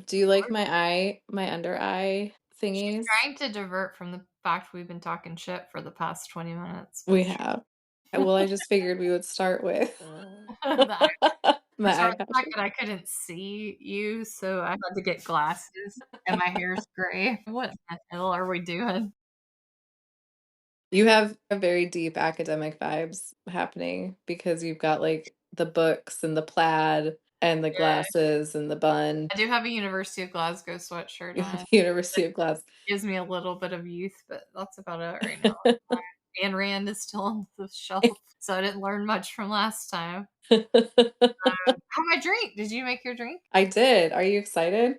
Do you like my under eye She's thingies? trying to divert from the fact we've been talking shit for the past 20 minutes, We but sure. have. Well, I just figured we would start with The eye my First of all, eye the fact patches. that I couldn't see you, so I had to get glasses, and my hair's gray. What the hell are we doing? You have a very deep academic vibes happening because you've got, like, the books and the plaid and the Yeah. glasses and the bun. I do have a University of Glasgow sweatshirt You have on. the University of Glass. Gives me a little bit of youth, but that's about it right now. Ayn Rand is still on the shelf, so I didn't learn much from last time. How my drink? Did you make your drink? I did. Are you excited?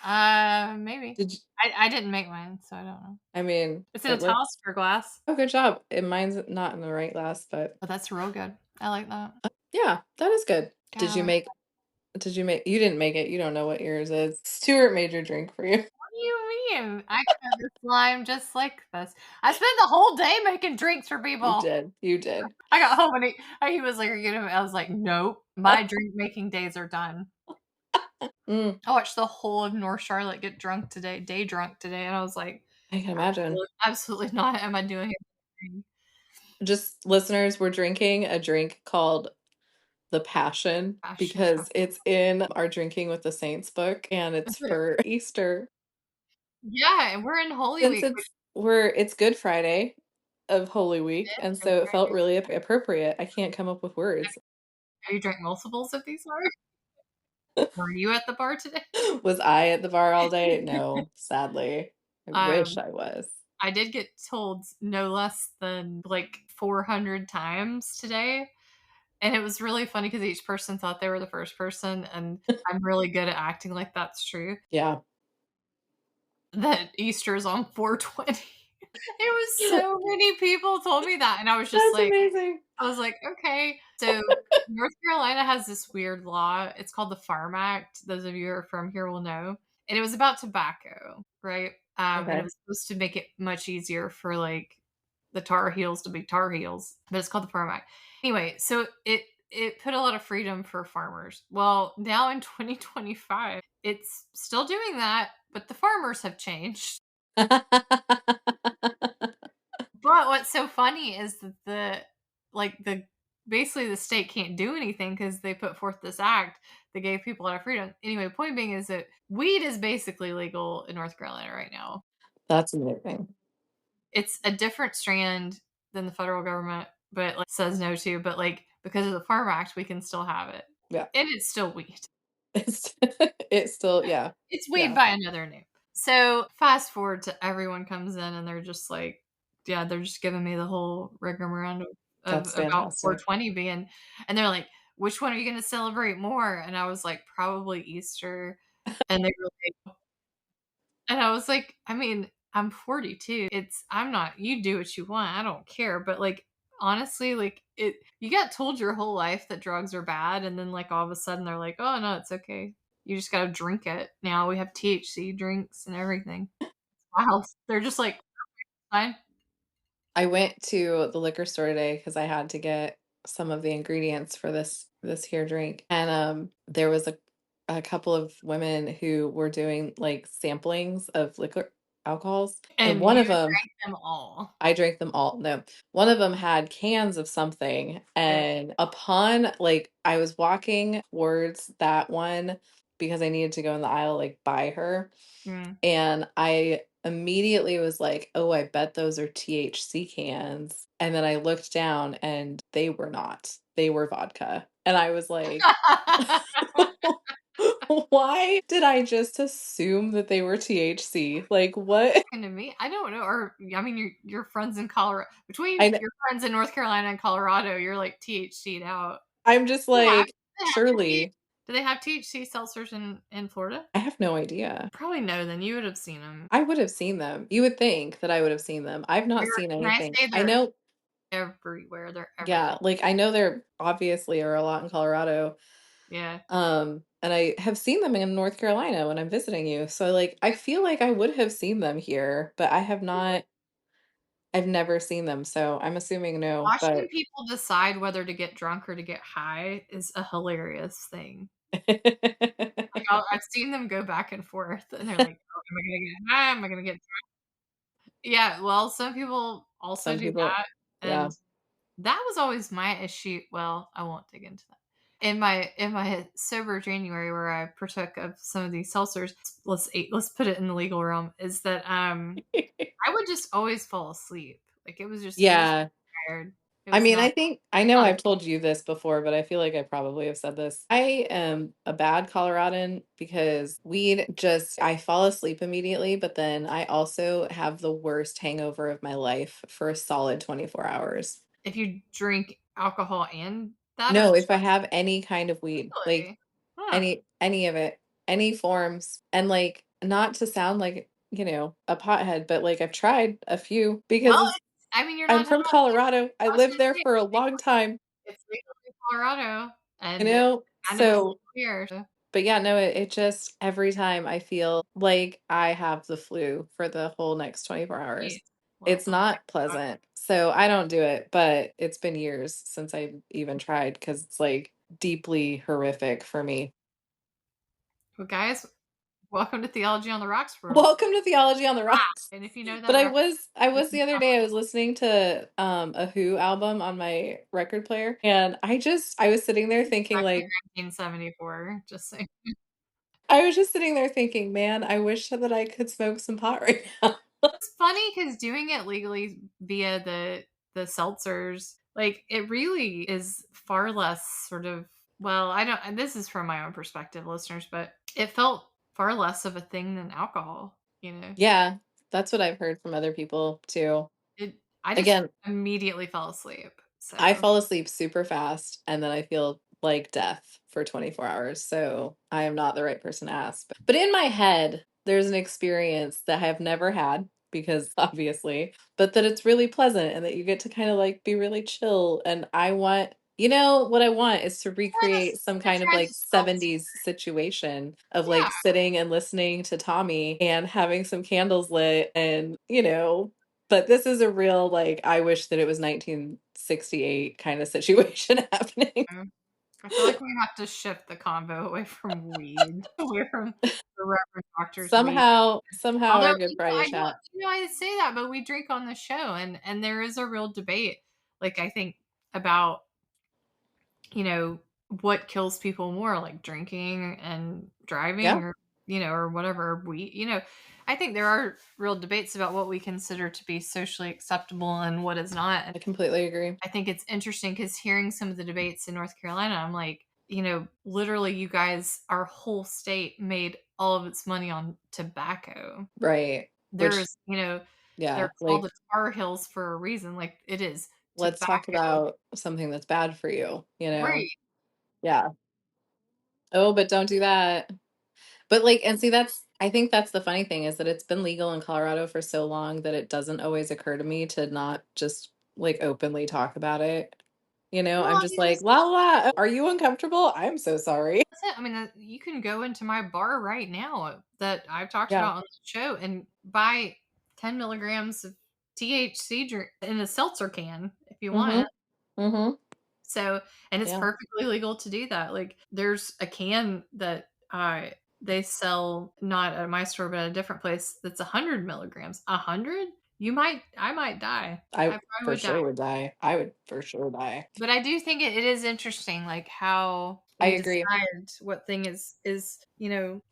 Maybe. Did you I didn't make mine, so I don't know. I mean, It's in a it looks Talisker glass. oh, good job. And mine's not in the right glass, but Oh, that's real good. I like that. yeah, that is good. Yeah, I like You didn't make it, you don't know what yours is. Stuart made your drink for you. What do you mean? I cut the slime just like this. I spent the whole day making drinks for You people. did, you did. I got home and he was like, "Are you gonna" I was like, "Nope, my drink making days are done." Mm, I watched the whole of North Charlotte get drunk today, day drunk today, and I was like, I can imagine. Absolutely not am I doing it." Just listeners, we're drinking a drink called The Passion Fashion. because it's in our Drinking with the Saints book, and it's for Easter. Yeah, and we're in Holy Since Week, which it's Good Friday of Holy Week, and is so it felt very really appropriate. I can't come up with words. Have you drank multiples of these already? Were you at the bar today? Was I at the bar all day? No, sadly. I wish Um, I was. I did get told no less than, like, 400 times today, and it was really funny because each person thought they were the first person, and I'm really good at acting like that's true, Yeah. that Easter's on 420. It was so many people told me that, and I was just That's like amazing. I was like, "Okay." So, North Carolina has this weird law, it's called the Farm Act, those of you who are from here will know, and it was about tobacco, right? And it Okay. was supposed to make it much easier for, like, the Tar Heels to be Tar Heels, but it's called the Farm Act. Anyway, so it put a lot of freedom for farmers. Well, now in 2025, it's still doing that, but the farmers have changed. But what's so funny is that the basically the state can't do anything because they put forth this act that gave people a lot of freedom. Anyway, point being is that weed is basically legal in North Carolina right now. That's amazing. It's a different strand than the federal government, but like says no to, but like because of the Farm Act, we can still have it. Yeah. And it's still weed. It's it's still yeah. It's weed Yeah. by another name. So fast forward to everyone comes in and they're just like, yeah, they're just giving me the whole rigmarole of That's about fantastic. 420 being, and they're like, which one are you going to celebrate more? And I was like, probably Easter. And they were like, and I was like, I mean, I'm 42. I'm not, you do what you want. I don't care. But like, honestly, like you got told your whole life that drugs are bad. And then like all of a sudden they're like, oh no, it's okay. You just got to drink it. Now we have THC drinks and everything. Wow. They're just like, fine. I went to the liquor store today because I had to get some of the ingredients for this here drink, and, there was a couple of women who were doing, like, samplings of liquor alcohols, and And one you of them drank them all. I drank them all. No. One of them had cans of something, Yeah. and upon like, I was walking towards that one because I needed to go in the aisle, like, by her, Mm. and I immediately was like, "Oh, I bet those are THC cans." And then I looked down and they were not. They were vodka. And I was like, "Why did I just assume that they were THC? Like, what?" And to me, I don't know. Or I mean, your friends in Colorado, between I your friends in North Carolina and Colorado, you're like THC'd out. I'm just Yeah. like, "Surely." Do they have THC seltzers in Florida? I have no idea. Probably no, then you would have seen them. I would have seen them. You would think that I would have seen them. I've not seen Can I anything. say I they're know everywhere, they're everywhere. yeah, like, I know there obviously are a lot in Colorado, Yeah. and I have seen them in North Carolina when I'm visiting you, so, like, I feel like I would have seen them here, but I've never seen them, so I'm assuming no, Watching but people decide whether to get drunk or to get high is a hilarious thing. Like, I've seen them go back and forth, and they're like, "Oh, am I gonna get high? Am I gonna get" Yeah, well, some people also Some do people that, yeah. and that was always my issue. Well, I won't dig into that. In my sober January where I partook of some of these seltzers, let's put it in the legal realm, is that, I would just always fall asleep. Like, it was just Yeah. tired. It I was mean, not I know not a I've told you this before, but I feel like I probably have said this. I am a bad Coloradan because weed just I fall asleep immediately, but then I also have the worst hangover of my life for a solid 24 hours. if you drink alcohol and that or No, if just I have any kind of weed, like really? Huh. any of it, any forms, and like not to sound like, a pothead, but like I've tried a few Well, because I mean, you're I'm not talking from about Colorado. I I was lived gonna there say for a long time, it's legal in Colorado, you and know? kind of illegal So here, so but yeah, no, it just every time I feel like I have the flu for the whole next 24 hours. geez. Well, It's don't not pleasant. So I don't do it, but it's been years since I even tried because it's like deeply horrific for me. well, guys, welcome to Theology on the Rocks world. Welcome to Theology on the Rocks. And if you know But that I was reference, the other day I was listening to a Who album on my record player and I was sitting there thinking back in like 1974, just saying. I was just sitting there thinking, man, I wish that I could smoke some pot right now. It's funny because doing it legally via the seltzers, like, it really is far less sort of well, I don't and this is from my own perspective, listeners, but it felt far less of a thing than alcohol, you know? Yeah, that's what I've heard from other people too. It I just Again, immediately fell asleep, I so fall asleep super fast and then I feel like death for 24 hours. So I am not the right person to ask. But in my head, there's an experience that I have never had because obviously, but that it's really pleasant and that you get to kind of like be really chill. And what I want is to recreate some I kind of tried like the seltzer. 70s situation of Yeah, like sitting and listening to Tommy and having some candles lit and, but this is a real, like, I wish that it was 1968 kind of situation happening. I feel like we have to shift the convo away from weed, away from the Reverend Doctor's weed. Somehow Although, our Good Friday chat. I say that, but we drink on the show, and there is a real debate, like, I think, about, you know, what kills people more, like drinking and Yeah, driving or, or whatever I think there are real debates about what we consider to be socially acceptable and what is not. And I completely agree. I think it's interesting because hearing some of the debates in North Carolina, I'm like, literally, you guys, our whole state made all of its money on tobacco. Right. Which, There's, they're yeah, called like, the Tar Heels for a reason. Like, it is let's talk tobacco. about something that's bad for you, you know? Right. Yeah. Oh, but don't do that. But like, and see, I think that's the funny thing is that it's been legal in Colorado for so long that it doesn't always occur to me to not just like openly talk about it. Well, I'm I just mean, like, la la, are you uncomfortable? I'm so sorry. that's it. I mean, you can go into my bar right now that I've talked Yeah. about on the show and buy 10 milligrams of THC drink in a seltzer can if you want. Mm-hmm. Mm-hmm. So, and it's Yeah. perfectly legal to do that. Like, there's a can that they sell not at my store, but at a different place that's 100 milligrams. 100? I might die. I I probably for would die. sure would die. I would for sure die. But I do think it is interesting, like how I we agree. decide what thing is.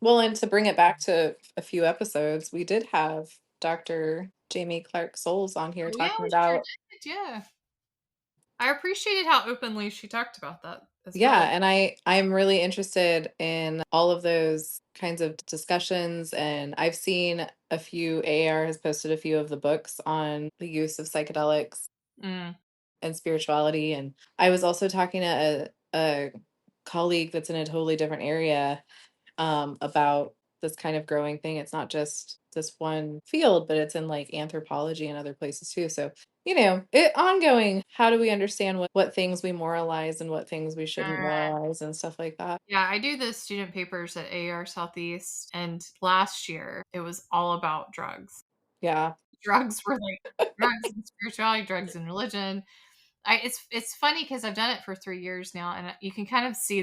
Well, and to bring it back to a few episodes, we did have Dr. Jamie Clark Souls on here Oh yeah, talking we sure about did. Yeah, I appreciated how openly she talked about that as yeah, well. and I'm really interested in all of those kinds of discussions and I've seen a few AAR has posted a few of the books on the use of psychedelics Mm. and spirituality and I was also talking to a colleague that's in a totally different area about this kind of growing thing. It's not just this one field, but it's in like anthropology and other places too. So, it ongoing. How do we understand what things we moralize and what things we shouldn't moralize and stuff like that? Yeah, I do the student papers at AR Southeast, and last year it was all about drugs. Yeah. Drugs were like drugs and spirituality, drugs and religion. It's funny because I've done it for 3 years now, and you can kind of see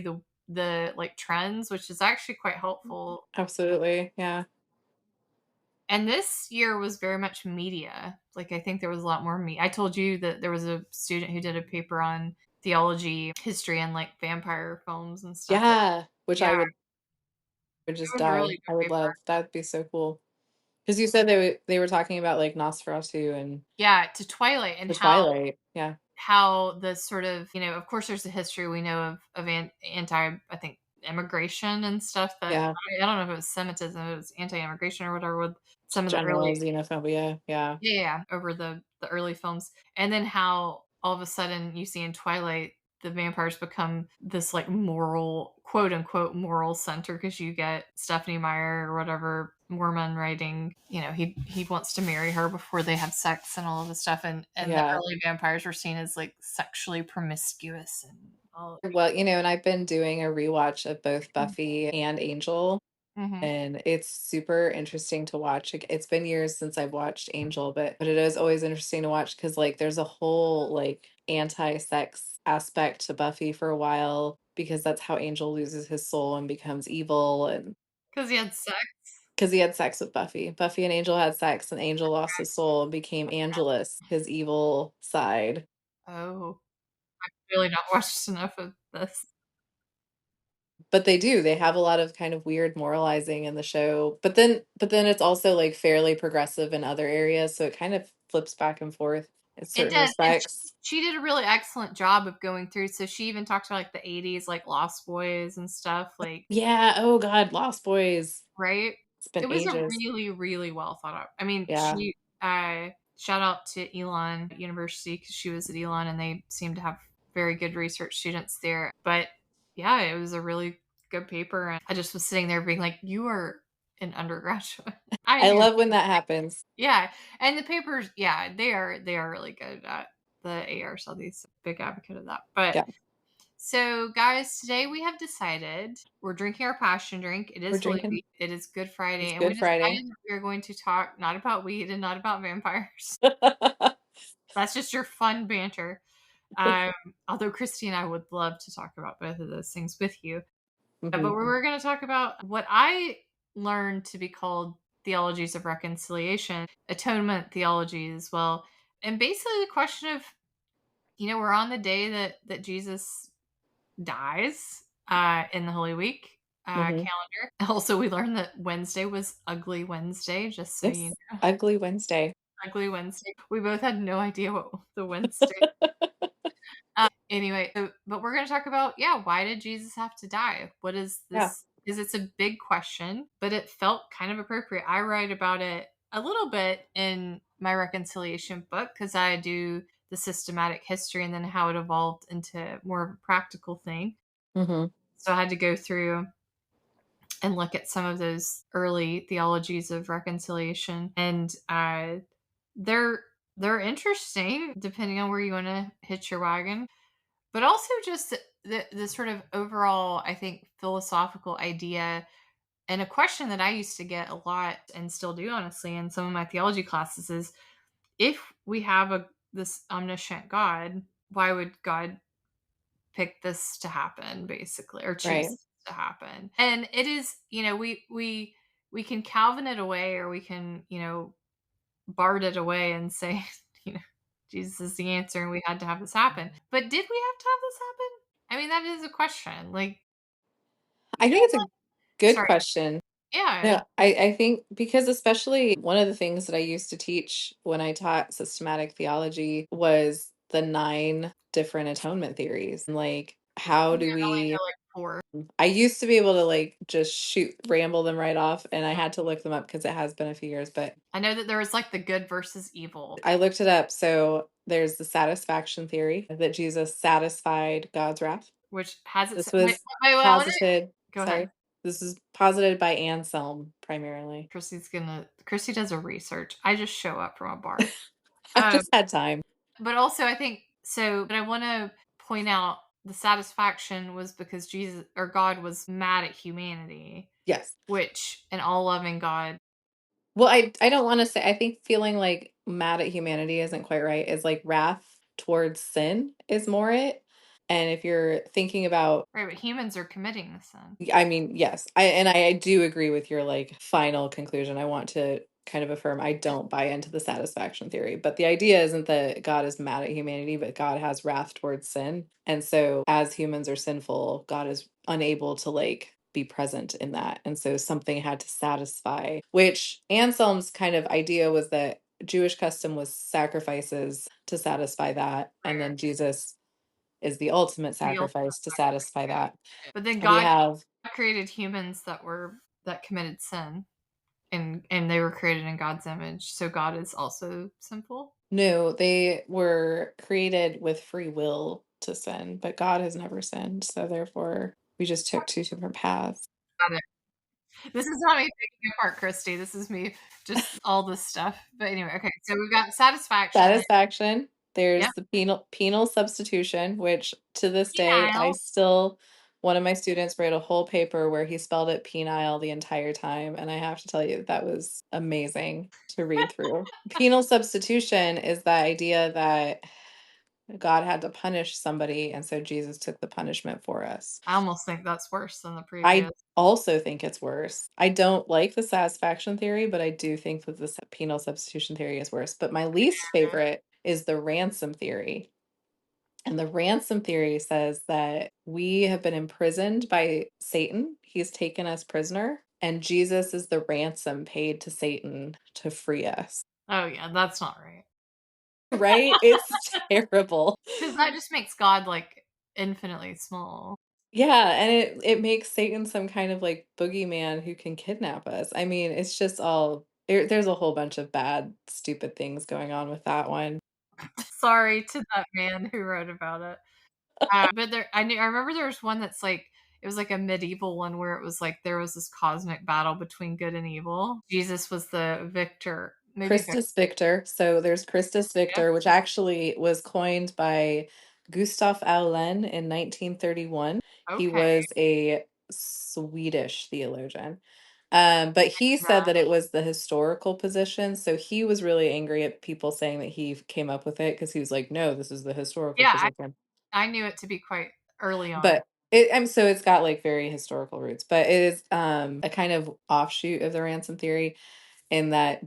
the like trends, which is actually quite helpful. Absolutely. Yeah. And this year was very much media. Like I think there was a lot more me. I told you that there was a student who did a paper on theology, history, and like vampire films and stuff. Yeah. Which Yeah, I would it just was a really die. good I would paper. love. That'd be so cool. Because you said they were talking about like Nosferatu and Yeah, to Twilight and the Twilight. Yeah. how the sort of, of course there's a history we know of anti, I think, immigration and stuff that Yeah. I don't know if it was Semitism, it was anti-immigration or whatever with some Just of the general early, xenophobia. Yeah. yeah, over the early films. And then how all of a sudden you see in Twilight the vampires become this like moral, quote unquote moral center, because you get Stephanie Meyer or whatever Mormon writing, he wants to marry her before they have sex and all of this stuff, and the Yeah. early vampires were seen as like sexually promiscuous and all. Well, and I've been doing a rewatch of both Buffy and Angel, Mm-hmm. and it's super interesting to watch. It's been years since I've watched Angel, but it is always interesting to watch because like there's a whole like anti-sex aspect to Buffy for a while because that's how Angel loses his soul and becomes evil, and Because he had sex. because he had sex with Buffy. Buffy and Angel had sex, and Angel lost his soul and became Angelus, his evil side. Oh, really not watched enough of this. But they do. They have a lot of kind of weird moralizing in the show. But then it's also like fairly progressive in other areas, so it kind of flips back and forth in It certain does, and respects. she did a really excellent job of going through, so she even talked about, like, the '80s, like, Lost Boys and stuff, like, Yeah, oh god, Lost Boys. right? It's been It was a ages. really, really well thought out. I mean, Yeah. shout out to Elon University, because she was at Elon, and they seem to have very good research students there, but, yeah, it was a really good paper, and I just was sitting there being like, "You are an undergraduate." I I knew. love when that happens. Yeah, and the papers, yeah, they are really good at the AR studies. Big advocate of that. But Yeah. so, guys, today we have decided we're drinking our passion drink. It We're is Holy drinking. Week. It is Good Friday, It's and we Good Friday. decided that we are going to talk not about weed and not about vampires. That's just your fun banter. Um, Although Christy and I would love to talk about both of those things with you. But Mhm. we're going to talk about what I learned to be called theologies of reconciliation, atonement theology as well. And basically the question of, we're on the day that Jesus dies in the Holy Week Mhm. calendar. Also, we learned that Wednesday was Ugly Wednesday, just so you Yes. know. Ugly Wednesday. Ugly Wednesday. We both had no idea what the Wednesday. Anyway, but we're going to talk about, yeah, why did Jesus have to die? What is Yeah. this? Is it's a big question, but it felt kind of appropriate. I write about it a little bit in my reconciliation book because I do the systematic history and then how it evolved into more of a practical thing. Mhm. So I had to go through and look at some of those early theologies of reconciliation, and they're they're interesting depending on where you want to hitch your wagon, but also just the sort of overall, I think, philosophical idea, and a question that I used to get a lot and still do, honestly, in some of my theology classes is, if we have this omniscient God, why would God pick this to happen, basically, or choose Right. this to happen? And it is, we can Calvin it away, or we can, Bard it away and say, you know, Jesus is the answer and we had to have this happen. But did we have to have this happen? I mean, that is a question. Like, I you think don't it's a want, good sorry. question. Yeah. No, I think because especially one of the things that I used to teach when I taught systematic theology was the 9 different atonement theories. And like, how I do only we know like four, I used to be able to like just ramble them right off, and I had to look them up because it has been a few years, but I know that there was like the good versus evil, I looked it up. So there's the satisfaction theory that Jesus satisfied God's wrath. which has its, This wait, was wait, I want to posited, go ahead. sorry. This is posited by Anselm primarily. Chrissy does a research. I just show up from a bar. I've Um, just had time. but also I think so, but I want to point out the satisfaction was because Jesus or God was mad at humanity, Yes. which an all loving God. Well, I don't wanna say I think feeling, like, mad at humanity isn't quite right. It's, like, wrath towards sin is more it. And if you're thinking about Right, but humans are committing the sin. I mean, yes. I do agree with your, like, final conclusion. I want to kind of affirm I don't buy into the satisfaction theory, but the idea isn't that God is mad at humanity, but God has wrath towards sin, and so as humans are sinful, God is unable to, like, be present in that, and so something had to satisfy, which Anselm's kind of idea was that Jewish custom was sacrifices to satisfy that, and Right, then Jesus is the ultimate the ultimate sacrifice to sacrifice, satisfy yeah. that. But then And we God have created humans that committed sin, and they were created in God's image, so God is also sinful? no, they were created with free will to sin, but God has never sinned, so therefore we just took two different paths. Got it. This is not me picking apart Christy, this is me just all this stuff. But anyway, okay, so we've got satisfaction. Satisfaction, Yep. there's the penal substitution, which to this day I Penile. still one of my students wrote a whole paper where he spelled it penile the entire time, and I have to tell you that was amazing to read through. Penal substitution is the idea that God had to punish somebody, and so Jesus took the punishment for us. I almost think that's worse than the I previous. also think it's worse. I don't like the satisfaction theory, but I do think that the penal substitution theory is worse. But my least favorite is the ransom theory. And the ransom theory says that we have been imprisoned by Satan. He's taken us prisoner, and Jesus is the ransom paid to Satan to free us. Oh, yeah, that's not right. Right? It's terrible. 'Cause that just makes God, like, infinitely small. Yeah, and it makes Satan some kind of, like, boogeyman who can kidnap us. I mean, it's just all there's a whole bunch of bad, stupid things going on with that one. Sorry to that man who wrote about it. But I remember there was one that's, like, it was, like, a medieval one where it was, like, there was this cosmic battle between good and evil. Jesus was the victor. Maybe victor. Christus Victor. So there's Christus Yeah. Victor, which actually was coined by Gustav Aulen in 1931. He Okay. was a Swedish theologian. But he said Yeah. that it was the historical position. So he was really angry at people saying that he came up with it because he was like, no, this is the historical Yeah, position. I knew it to be quite early on. But so it's got like very historical roots, but it is a kind of offshoot of the ransom theory in that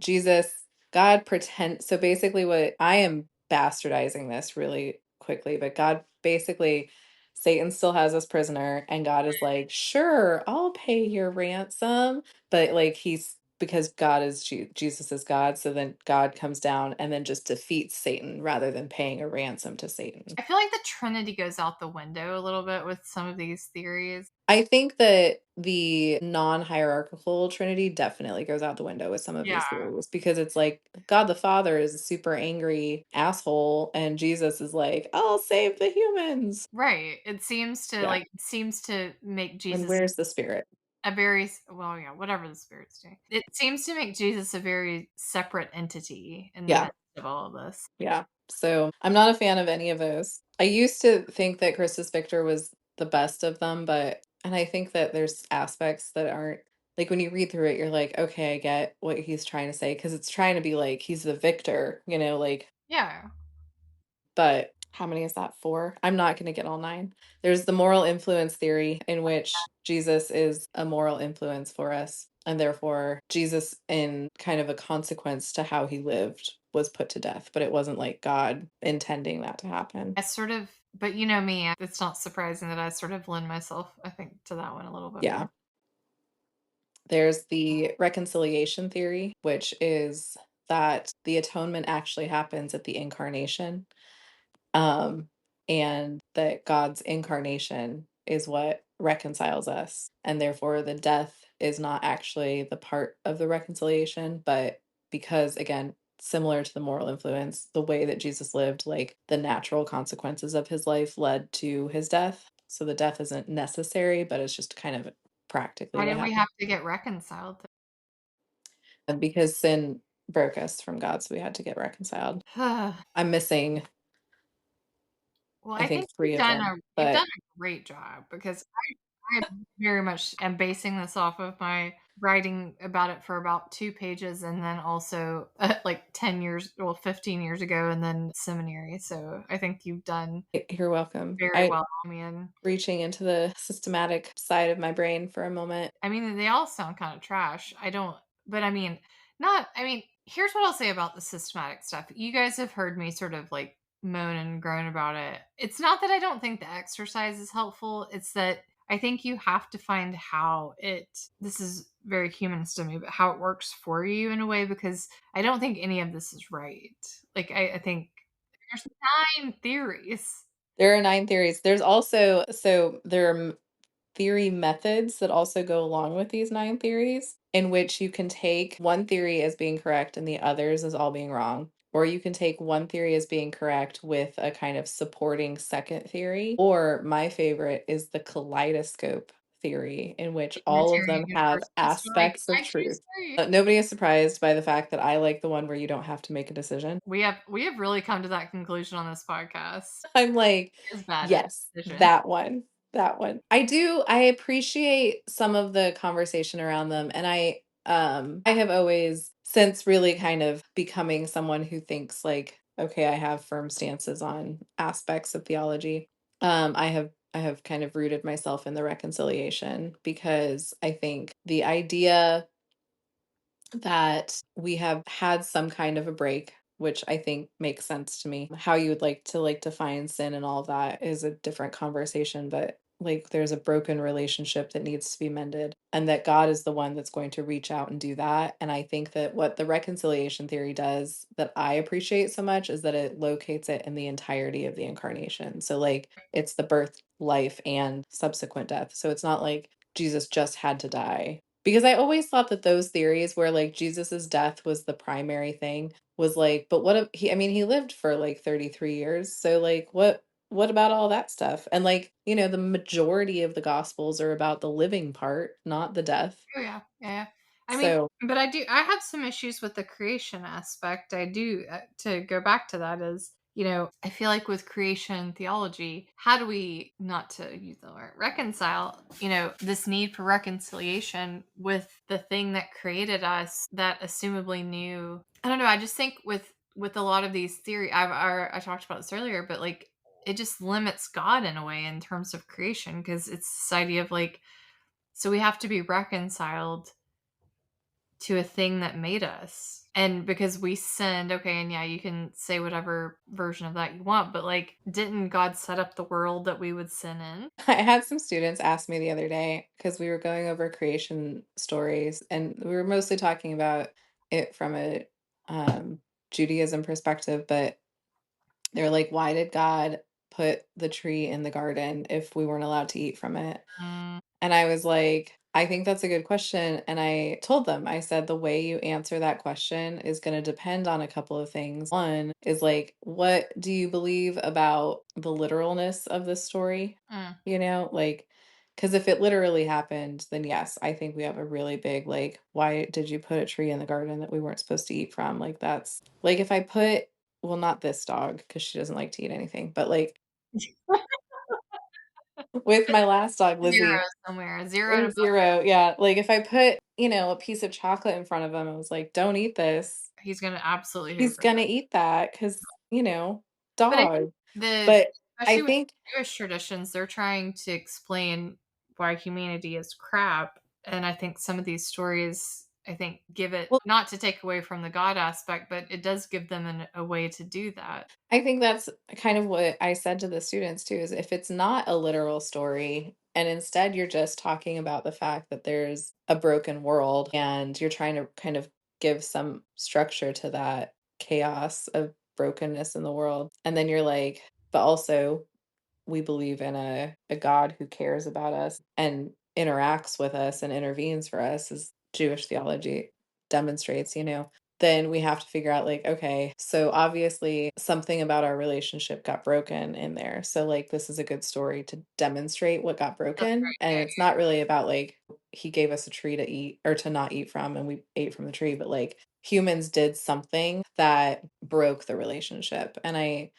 God pretend so basically what I am bastardizing this really quickly, but God basically Satan still has us prisoner and God is like, "Sure, I'll pay your ransom." But like he's because God is Jesus is God, so then God comes down and then just defeats Satan rather than paying a ransom to Satan. I feel like the Trinity goes out the window a little bit with some of these theories. I think that the non-hierarchical Trinity definitely goes out the window with some of Yeah, these theories because it's like God the Father is a super angry asshole and Jesus is like, "I'll save the humans." right. Yeah. It seems to make And Jesus where's the spirit? a very well, yeah, whatever the spirit's doing. It seems to make Jesus a very separate entity in the Yeah. midst of all of this. Yeah. So, I'm not a fan of any of those. I used to think that Christus Victor was the best of them, but and I think that there's aspects that aren't like when you read through it, you're like, okay, I get what he's trying to say because it's trying to be like he's the victor, like Yeah. but how many is that? 4? I'm not gonna get all 9. There's the moral influence theory in which Jesus is a moral influence for us, and therefore Jesus, in kind of a consequence to how he lived, was put to death, but it wasn't like God intending that to happen. I sort of but you know me, it's not surprising that I sort of lend myself, I think, to that one a little bit Yeah. more. There's the reconciliation theory, which is that the atonement actually happens at the incarnation. Um, and that God's incarnation is what reconciles us, and therefore the death is not actually the part of the reconciliation, but because again, similar to the moral influence, the way that Jesus lived, like the natural consequences of his life led to his death. So the death isn't necessary, but it's just kind of practically Why what did we happened. have to get reconciled? And because sin broke us from God, so we had to get reconciled. I'm missing, Well, I I think, think 3 of them, you've done but a great job because I very much am basing this off of my writing about it for about 2 pages and then also, like 10 years, well, 15 years ago, and then seminary, so I think you've done You're welcome. very I well. I mean reaching into the systematic side of my brain for a moment. they all sound kinda trash. I don't but I mean, not I mean, here's what I'll say about the systematic stuff. You guys have heard me sort of, like, moan and groan about it. It's not that I don't think the exercise is helpful, it's that I think you have to find how it this is very humanist to me, but how it works for you in a way, because I don't think any of this is right. Like, I think there's 9 theories. There are 9 theories. There's also so there are theory methods that also go along with these 9 theories, in which you can take one theory as being correct and the others as all being wrong. Or you can take one theory as being correct with a kind of supporting second theory. Or my favorite is the kaleidoscope theory, in which The all of Unitarian them have Universalist story, aspects of I choose truth. 3. Nobody is surprised by the fact that I like the one where you don't have to make a decision. We have really come to that conclusion on this podcast. I'm like, Is bad at yes, decision. that one, that one. I appreciate some of the conversation around them, and I have always since really kind of becoming someone who thinks like, okay, I have firm stances on aspects of theology. I have kind of rooted myself in the reconciliation because I think the idea that we have had some kind of a break, which I think makes sense to me. How you would like define sin and all of that is a different conversation, but like there's a broken relationship that needs to be mended and that God is the one that's going to reach out and do that. And I think that what the reconciliation theory does that I appreciate so much is that it locates it in the entirety of the incarnation. So like it's the birth, life and subsequent death. So it's not like Jesus just had to die, because I always thought that those theories where like Jesus's death was the primary thing was like, but what if he, I mean, he lived for like 33 years. So like what about all that stuff? And like, the majority of the gospels are about the living part, not the death. Oh, yeah. Yeah, yeah. I mean, So but I have some issues with the creation aspect. I do, to go back to that is, I feel like with creation theology, how do we, not to use the word reconcile, this need for reconciliation with the thing that created us that assumably knew. I don't know. I just think with a lot of these theory, I talked about this earlier, but like it just limits God in a way in terms of creation, because it's this idea of like, so we have to be reconciled to a thing that made us. And because we sinned, okay, and yeah, you can say whatever version of that you want, but like, didn't God set up the world that we would sin in? I had some students ask me the other day because we were going over creation stories and we were mostly talking about it from a um, Judaism perspective, but they're like, why did God put the tree in the garden if we weren't allowed to eat from it? Mm, And I was like, I think that's a good question. And I told them, I said, the way you answer that question is going to depend on a couple of things. One is like, what do you believe about the literalness of this story? mm. Like, because if it literally happened, then yes, I think we have a really big, like, why did you put a tree in the garden that we weren't supposed to eat from? Like, that's like if I put, well, not this dog because she doesn't like to eat anything, but like with my last dog, 0 Lizzie, somewhere, 0 to or 0, yeah, like, if I put, a piece of chocolate in front of him, I was like, "Don't eat this." he's gonna absolutely hate He's for gonna that. eat that because But I think dog. the But I especially with think Jewish traditions, they're trying to explain why humanity is crap, and I think some of these stories, I think, give it, well, not to take away from the God aspect, but it does give them a way to do that. I think that's kind of what I said to the students too, is if it's not a literal story, and instead you're just talking about the fact that there's a broken world and you're trying to kind of give some structure to that chaos of brokenness in the world, and then you're like, but also we believe in a God who cares about us and interacts with us and intervenes for us, as Jewish theology demonstrates, then we have to figure out like, okay, so obviously something about our relationship got broken in there. So like this is a good story to demonstrate what got That's broken. right. And Yeah, it's not really about like he gave us a tree to eat or to not eat from and we ate from the tree, but like humans did something that broke the relationship. And I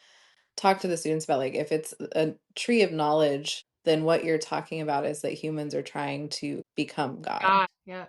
talk to the students about like if it's a tree of knowledge, then what you're talking about is that humans are trying to become God. God, yeah.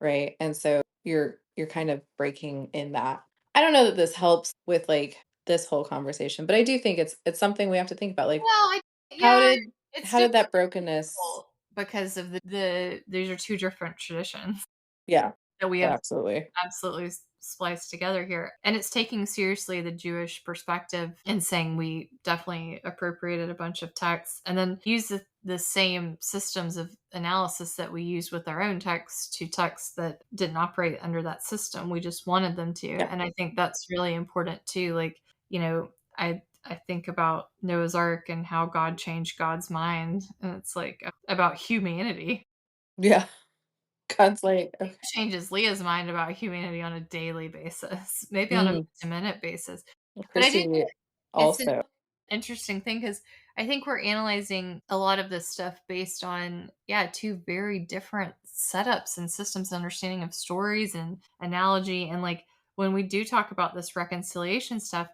right? And so you're kind of breaking in that. I don't know that this helps with like this whole conversation, but I do think it's something we have to think about. Like, Well, I how yeah, did it's how did that brokenness? difficult because of the these are 2 different traditions Yeah, that we yeah, have absolutely. absolutely spliced together here. And it's taking seriously the Jewish perspective and saying we definitely appropriated a bunch of texts and then use the same systems of analysis that we use with our own texts to texts that didn't operate under that system. We just wanted them to. Yeah, And I think that's really important too. Like, you know, I think about Noah's Ark and how God changed God's mind. And it's like about humanity. yeah. God's like, okay. Changes Leah's mind about humanity on a daily basis, maybe on a Mm, minute-to-minute basis. But I think Chrissy it's an also. interesting thing because I think we're analyzing a lot of this stuff based on, yeah, 2 very different setups and systems, understanding of stories and analogy, and, like, when we do talk about this reconciliation stuff,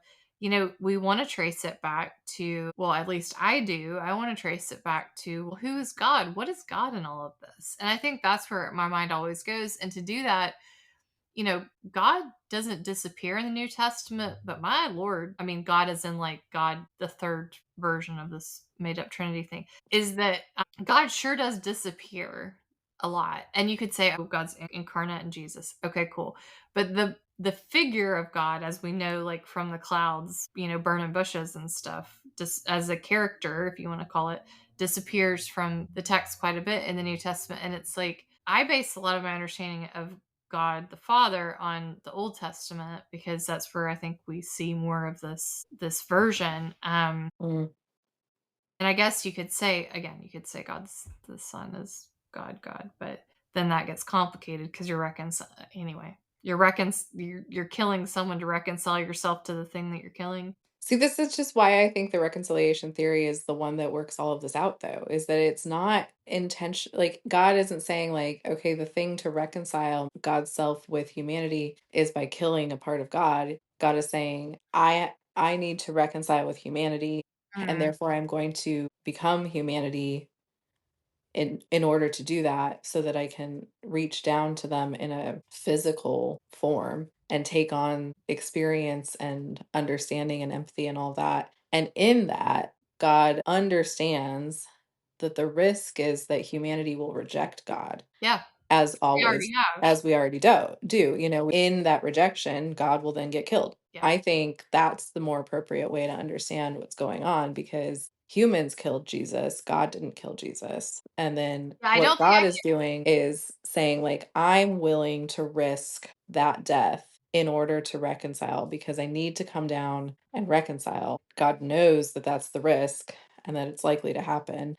we wanna trace it back to well, at least I do, I wanna trace it back to, well, who is God? What is God in all of this? And I think that's where my mind always goes, and to do that, God doesn't disappear in the New Testament, but my Lord, I mean, God is in like God, the third version of this made up Trinity thing, is that God sure does disappear a lot. And you could say, oh, God's incarnate in Jesus. Okay, cool. But the figure of God, as we know, like from the clouds, burning bushes and stuff, just as a character, if you want to call it, disappears from the text quite a bit in the New Testament. And it's like, I base a lot of my understanding of God the Father on the Old Testament because that's where I think we see more of this version. Mm. And I guess you could say again, you could say God's the Son is God, but then that gets complicated because anyway. You're killing someone to reconcile yourself to the thing that you're killing. See, this is just why I think the reconciliation theory is the one that works all of this out, though, is that it's not intention. Like, God isn't saying, like, okay, the thing to reconcile God's self with humanity is by killing a part of God. God is saying, I need to reconcile with humanity, and Mm, therefore I'm going to become humanity in order to do that so that I can reach down to them in a physical form and take on experience and understanding and empathy and all that. And in that, God understands that the risk is that humanity will reject God. yeah, As we already always, have. as we already in that rejection, God will then get killed. Yeah. I think that's the more appropriate way to understand what's going on because humans killed Jesus, God didn't kill Jesus. And then Yeah, I what don't think God I is doing is saying, like, I'm willing to risk that death in order to reconcile because I need to come down and reconcile. God knows that that's the risk and that it's likely to happen.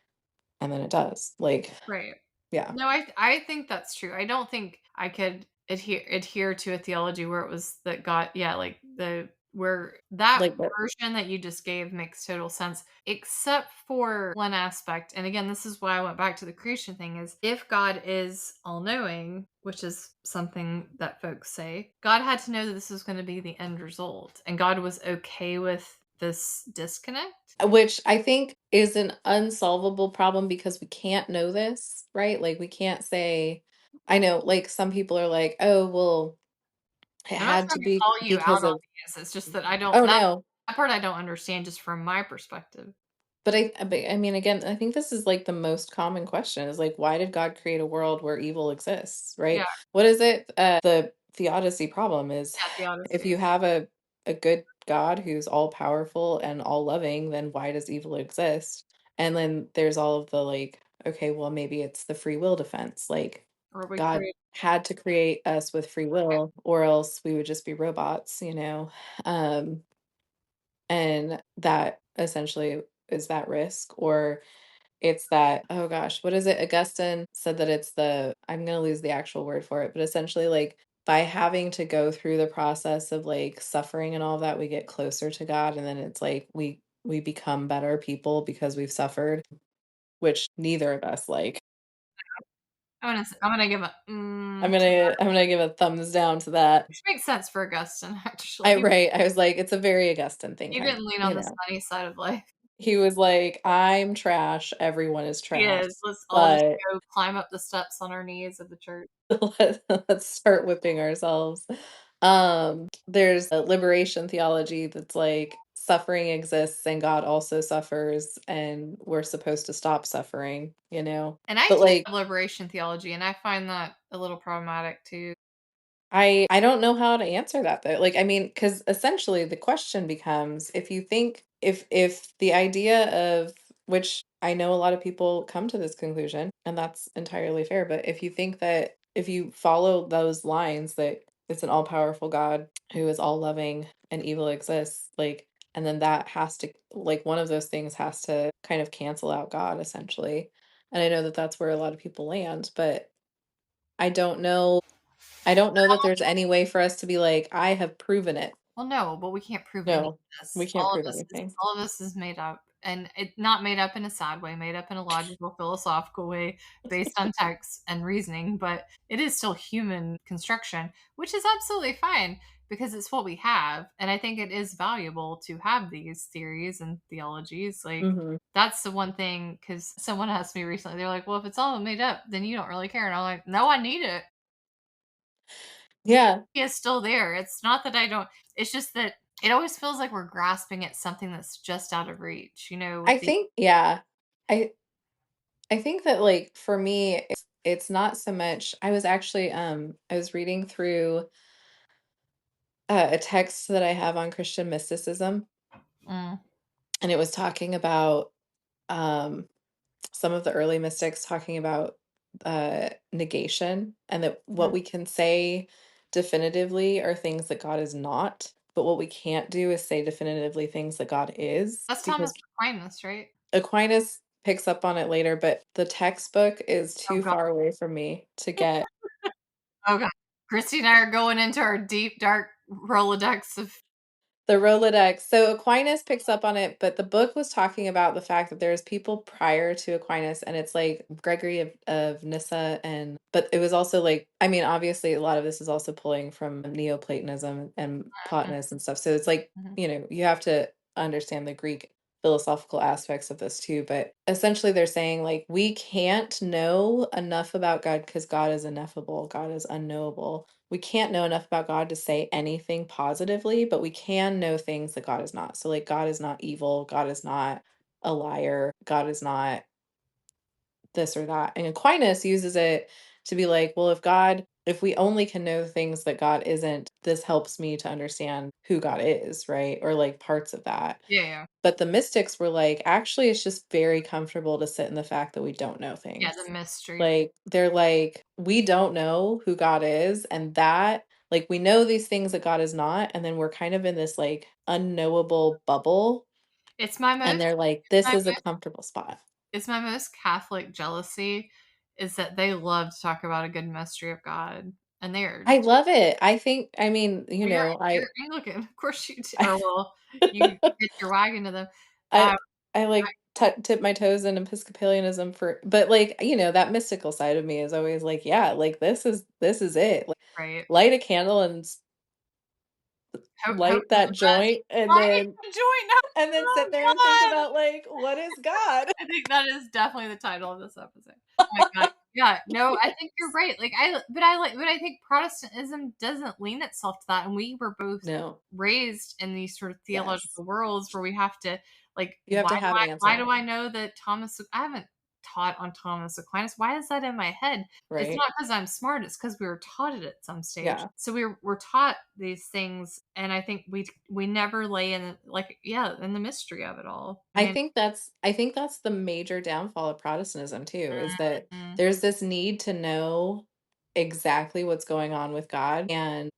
And then it does. Like, right. yeah. No, I think that's true. I don't think I could adhere to a theology where it was that God, yeah, like the where that Like, but version that you just gave makes total sense, except for one aspect. And again, this is why I went back to the creation thing is if God is all knowing, which is something that folks say, God had to know that this was going to be the end result. And God was okay with this disconnect. which I think is an unsolvable problem because we can't know this, right? Like, we can't say I know, like, some people are like, "Oh, well, it I'm not had trying to to be call you because out on of." these, it's just that I don't Oh, no. that part I don't understand just from my perspective. But I mean, again, I think this is like the most common question is like, why did God create a world where evil exists, Yeah, right? What is it? The theodicy problem is yeah, the if honesty. you have a good God who's all powerful and all loving, then why does evil exist? And then there's all of the like, okay, well, maybe it's the free will defense. Like, Or we God create had to create us with free will, or else we would just be robots. Um, and that essentially is that risk, or it's that, oh gosh, what is it? Augustine said that it's the, I'm going to lose the actual word for it, but essentially, like, by having to go through the process of like suffering and all of that, we get closer to God. And then it's like we become better people because we've suffered, which neither of us like. I'm gonna give a, I'm gonna give a thumbs down to that. which makes sense for Augustine, actually. I right. I was like, it's a very Augustine thing, He kind of, didn't lean on you the know. sunny side of life. He was like, I'm trash, everyone is He trash. is. Let's all just But go climb up the steps on our knees of the church. Let's start whipping ourselves. There's a liberation theology that's like suffering exists and God also suffers and we're supposed to stop suffering, you know? And I But do like have liberation theology, and I find that a little problematic too. I don't know how to answer that though. Like, I mean, because essentially the question becomes if you think if the idea of which I know a lot of people come to this conclusion, and that's entirely fair, but if you think that if you follow those lines that it's an all-powerful God who is all loving and evil exists, like, and then that has to like one of those things has to kind of cancel out God essentially. And I know that that's where a lot of people land, but I don't know I don't know that there's any way for us to be like, "I have proven it." Well, no, but we can't prove any No, of we this. can't prove anything. All of this is made up, and it not made up in a sad way, made up in a logical, philosophical way based on text and reasoning, but it is still human construction, which is absolutely fine because it's what we have, and I think it is valuable to have these theories and theologies. Like, Mhm. that's the one thing because someone asked me recently, they're like, "Well, if it's all made up, then you don't really care." And I'm like, "No, I need it." Yeah, Is still there. It's not that I don't, it's just that it always feels like we're grasping at something that's just out of reach, with I the think yeah. I I think that, like, for me, it's not so much I was actually, I was reading through, a text that I have on Christian mysticism, mm, and it was talking about, um some of the early mystics talking about negation and that what mhm. we can say definitively are things that God is not, but what we can't do is say definitively things that God is That's Thomas because Aquinas, right? Aquinas picks up on it later, but the textbook is Oh too god. far away from me to get Oh god. Christy and I are going into our deep, dark Rolodex of the Rolodex. So Aquinas picks up on it, but the book was talking about the fact that there's people prior to Aquinas, and it's like Gregory of Nyssa, and but it was also like I mean, obviously a lot of this is also pulling from Neoplatonism and mm, Plotinus and stuff. So it's like, mhm. you have to understand the Greek philosophical aspects of this too. But essentially they're saying like we can't know enough about God because God is ineffable, God is unknowable. We can't know enough about God to say anything positively, but we can know things that God is not. So, like, God is not evil. God is not a liar. God is not this or that. And Aquinas uses it to be like, well, if we only can know things that God isn't, this helps me to understand who God is, right? Or like parts of that. Yeah, yeah. But the mystics were like, actually, it's just very comfortable to sit in the fact that we don't know Yeah, things. the mystery. Like, they're like, we don't know who God is. And that, like, we know these things that God is not. And then we're kind of in this like unknowable bubble. It's my And most they're like, it's this my is a comfortable spot. it's my most Catholic jealousy is that they love to talk about a good mystery of God, and they're I love it. I think, I mean, well, you're Anglican, of course you do, or well, you get your wagon to them. I Um, I like tip my toes in Episcopalianism for but like, that mystical side of me is always like, yeah, like this is it. Like right. light a candle and Hope light for that the best. joint and Right? then Join up. sit Oh there and think god. about like what is God? I think that is definitely the title of this episode. Oh my god. Yeah, no, I think you're right. Like but I think Protestantism doesn't lean itself to that, and we were both No. raised in these sort of Yes. theological worlds where we have to like You have to have an why answer, do I know that I haven't taught on Thomas Aquinas. Why is that in my head? It's right? not because I'm smart, it's because we were taught it at some stage. Yeah. So we're taught these things, and I think we never lay in like yeah, in the mystery of it all. I think that's the major downfall of Protestantism too, is that Mhm. there's this need to know exactly what's going on with God. And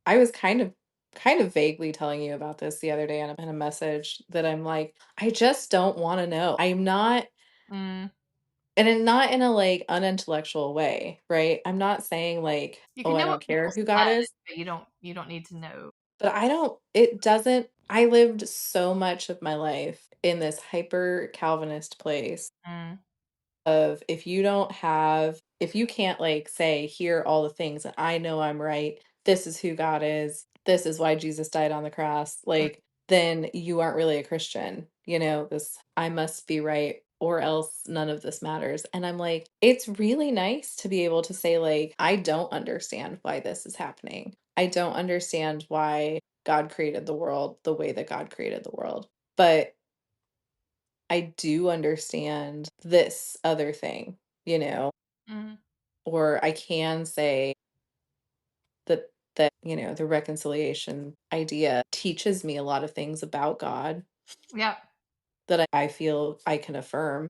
I was kind of vaguely telling you about this the other day in a message that I'm like, I just don't want to know. I'm not Mm. not in a like unintellectual way, right? I'm not saying like, You oh, can I know what don't care people who God said, is, but you don't need to know. but it doesn't I lived so much of my life in this hyper Calvinist place Mm, of if you can't like say here are all the things and I know I'm right, this is who God is, this is why Jesus died on the cross, mm, like then you aren't really a Christian, this I must be right or else none of this matters. And I'm like, it's really nice to be able to say, like, I don't understand why this is happening. I don't understand why God created the world the way that God created the world. But I do understand this other thing, Mhm. or I can say that the reconciliation idea teaches me a lot of things about God Yep. that I feel I can affirm.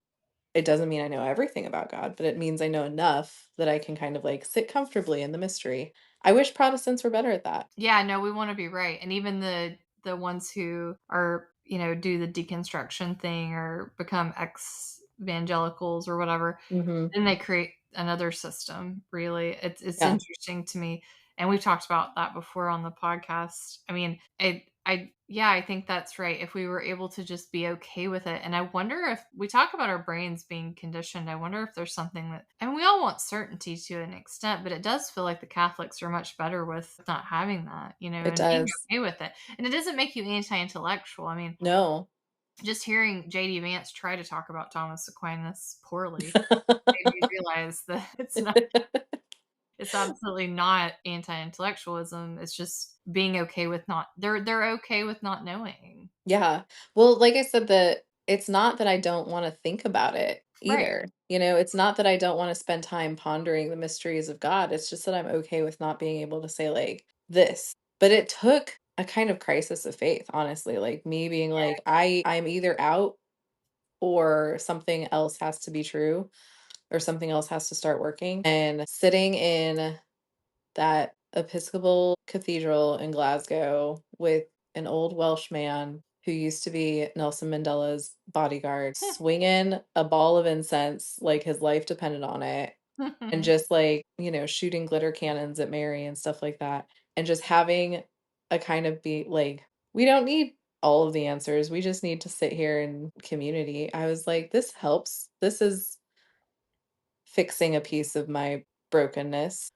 It doesn't mean I know everything about God, but it means I know enough that I can kind of like sit comfortably in the mystery. I wish Protestants were better at that. Yeah, no, we wanna be right, and even the ones who are, do the deconstruction thing or become ex-evangelicals or whatever, Mhm. then they create another system, really. It's Yeah, interesting to me, and we've talked about that before on the podcast. I mean, I yeah, I think that's right. If we were able to just be okay with it, and I wonder if we talk about our brains being conditioned, I wonder if there's something that, and we all want certainty to an extent, but it does feel like the Catholics are much better with not having that, it and being does. okay with it. And it doesn't make you anti-intellectual. I mean, No. just hearing JD Vance try to talk about Thomas Aquinas poorly made me realize that it's absolutely not anti-intellectualism. It's just being okay with not they're okay with not knowing. Yeah. Well, like I said, that it's not that I don't want to think about it Right. either. It's not that I don't want to spend time pondering the mysteries of God. It's just that I'm okay with not being able to say like this. But it took a kind of crisis of faith, honestly, like me being like, I'm either out or something else has to be true or something else has to start working. And sitting in that Episcopal cathedral in Glasgow with an old Welsh man who used to be Nelson Mandela's bodyguard, swinging a ball of incense like his life depended on it, and just like, shooting glitter cannons at Mary and stuff like that. And just having a kind of be like, we don't need all of the answers. We just need to sit here in community. I was like, this helps. This is fixing a piece of my brokenness.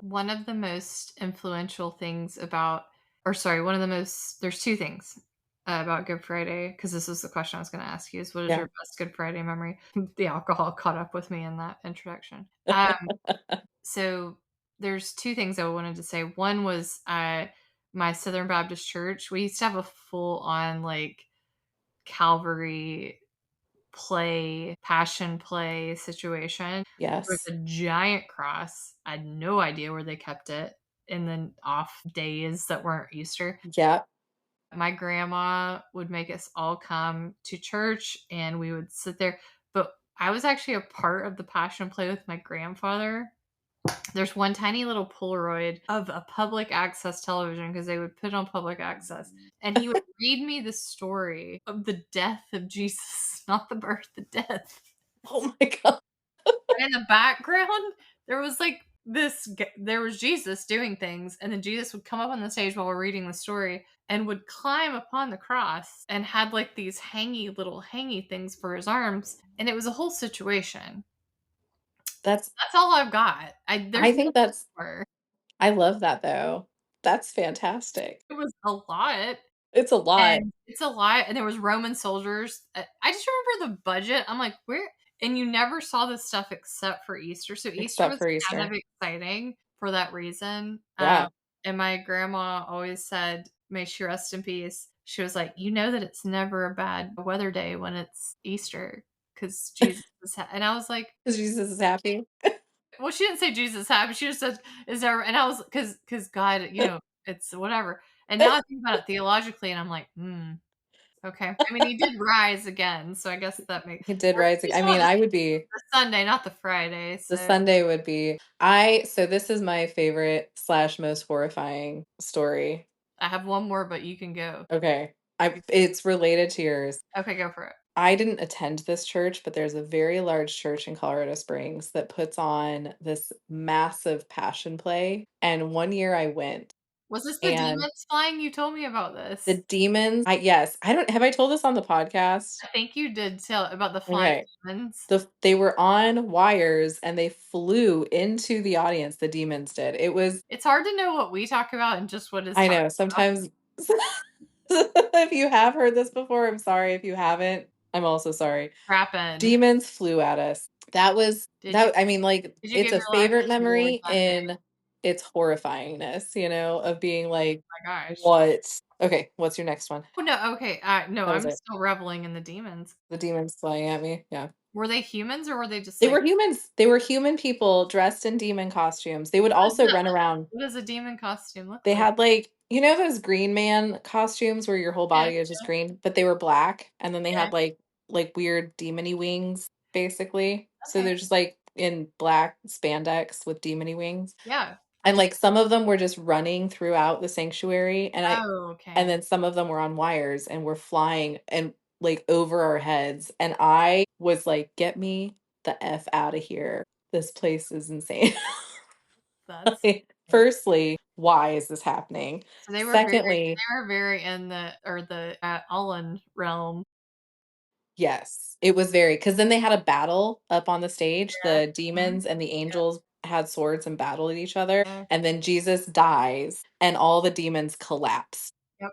One of the most influential things about, or sorry, one of the most, there's two things about Good Friday, because this is the question I was going to ask you, is what is Yeah. your best Good Friday memory? The alcohol caught up with me in that introduction. So there's two things I wanted to say. One was my Southern Baptist church. We used to have a full on like Calvary play, passion play situation with Yes. a giant cross. I had no idea where they kept it in the off days that weren't Easter. Yeah. My grandma would make us all come to church and we would sit there. But I was actually a part of the passion play with my grandfather. There's one tiny little Polaroid of a public access television because they would put it on public access. And he would read me the story of the death of Jesus, not the birth, the death. Oh my god. And in the background, there was like there was Jesus doing things, and then Jesus would come up on the stage while we're reading the story and would climb upon the cross and had like these little hangy things for his arms. And it was a whole situation. That's That's all I've got. There's I no think that's more. I love that though. That's fantastic. It was a lot. It's a lot, And it's a lot, and there was Roman soldiers. I just remember the budget. I'm like, "Where," and you never saw this stuff except for Easter, so Easter except was for kind of Easter. exciting for that reason, Yeah. and my grandma always said, may she rest in peace, she was like, "You know that it's never a bad weather day when it's Easter, because Jesus is," and I was like, 'Cause Jesus is happy. well, she didn't say Jesus happened. She just said, "Is there?" And I was because God, it's whatever. And now I think about it theologically, and I'm like, hmm, okay. I mean, he did rise again, so I guess that makes. He did We're rise ag we I still mean, on I would be the Sunday, not the Friday. the So Sunday would be I so this is my favorite slash most horrifying story. I have one more, but you can go. Okay. It's related to yours. Okay, go for it. I didn't attend this church, but there's a very large church in Colorado Springs that puts on this massive passion play, and one year I went, Was this the and demons flying? You told me about the this. demons yes, I don't have I told this on the podcast? I think you did tell about the flying Okay. demons. They were on wires and they flew into the audience, the demons did. It was It's hard to know what we talk about and just what is I talked know, about. sometimes if you have heard this before, I'm sorry if you haven't. I'm also sorry. Rapping. Demons flew at us. That was Did you that I mean, like, did you it's give a your life favorite to the Lord memory that day? in its horrifyingness, of being like, My gosh. "What?" Okay, what's your next one? Oh, no, okay, no, That was I'm it. still reveling in the demons. The demons flying at me, yeah. Were they humans or were they just They like were humans. They were human people dressed in demon costumes. They would what does also it run look around. what does a demon costume look They like? had, like, those Green Man costumes where your whole Yeah, body is just green, but they were black, and then they okay, had, like, weird demony wings, basically. So okay, they're just, like, in black spandex with demony wings, yeah. I and, just like, some of them were just running throughout the sanctuary, oh, and okay. then some of them were on wires and were flying and, like, over our heads, and I was like, "Get me the F out of here. This place is insane." That's Like, firstly, why is this happening? so Secondly, they were very in the Olin realm. yes, it was very because then they had a battle up on the stage. Yeah, The mhm, demons and the angels had swords and battled each other, yeah, and then Jesus dies, and all the demons collapse. yep.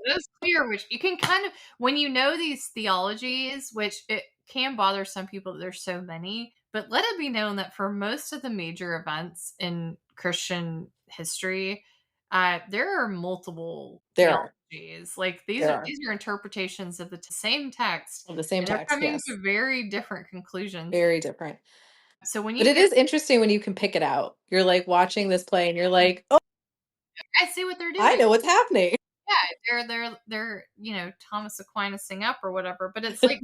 It is clear, which you can kind of when you know these theologies, which it can bother some people that there's so many, but let it be known that for most of the major events in Christian history, there are multiple There are. theologies. Like There are. these are interpretations of the same text, Of the same and they're text, coming yes. to very different conclusions. Very different. So when But you it get, is interesting when you can pick it out. You're, like, watching this play and you're like, "Oh, I see what they're I doing. know what's happening." Yeah, they're Thomas Aquinas-ing up or whatever. But it's like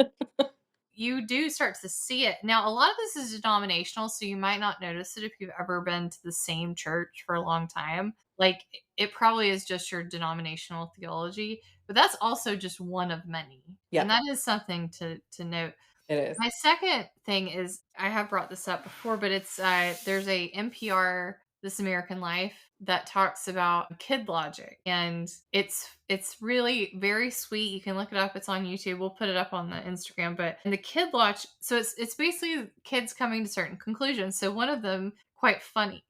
you do start to see it. Now, a lot of this is denominational, so you might not notice it if you've ever been to the same church for a long time. Like, it probably is just your denominational theology, but that's also just one of many. And Yep, that is something to note. it is. My second thing is I have brought this up before, but it's there's a NPR This American Life that talks about kid logic, and it's really very sweet. You can look it up. It's on YouTube. We'll put it up on the Instagram. But and the kid lodge, so it's basically kids coming to certain conclusions. So one of them quite funny